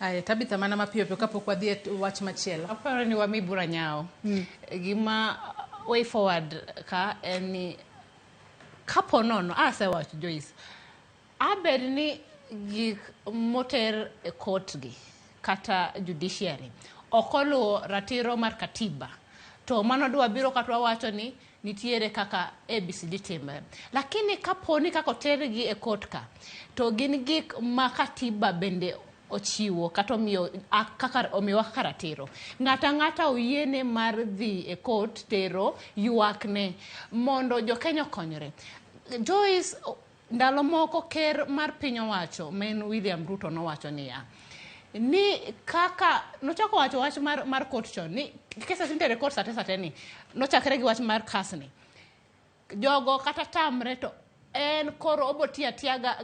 Ay, Tabitha mana mapiyo kapok wadhi wach machielo. Aparo ni wami bura nyao. Gima way forward ka eni kapo nono asewach Joyce. Abed ni gik moter e court gi kata judiciary okoluo ratiro mar katiba. To mano dwa biro katwa wacho ni nitiere kaka ABCD timbe. Lakini kapo ni kako tergi e court ka to gin gik ma katiba bende ochiwo kata omiyo kaka omiwa kaka ratiro. Ng'ata oyiene mar dhi e court tero ywakne mondo jo Kenya konyre. Joyce, ndalo moko ker mar piny owacho men William Ruto nowacho niya ni kaka nochako wacho wach mar court chon ni kesa sintere court sate ni nochakre gi wach mar kasni jogo kata tamre to en koro obotia tiaga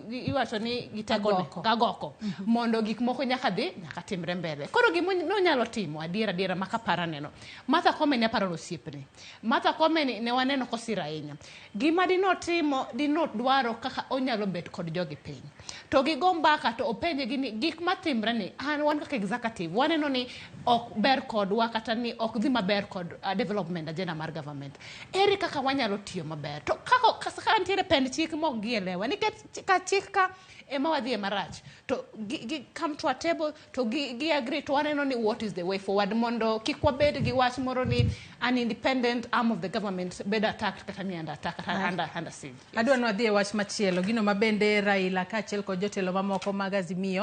iwacho ni gitego gagoko mondo gik moko nyaka timre mbele. Koro gimo no nyalo timo adiera makapara neno. Martha Koome ne paro osiepne. Martha Koome ne waneno kosira ahinya. Gima dino timo dino dwaro kaka onyalo bet kod jogi piny. To gigo mbaka to openje gini gik matimre ni wan kaka executive waneno ni ok ber kod wakata ni ok dhi maber kod development agenda mar government. Eri kaka wanyalo tiyo maber. To kaka saka ntiere pend chik mok gielewa nikech ka chik ka ema wadhi marach to come to a table to gi agree to waneno ni what is the way forward mondo kik wabed gi wach moro ni an independent arm of the government bed attacked kata ni under attack kata under siege. Adwa no adhi wach machielo gino mabende Raila kaachiel kod jotelo mamoko mag Azimio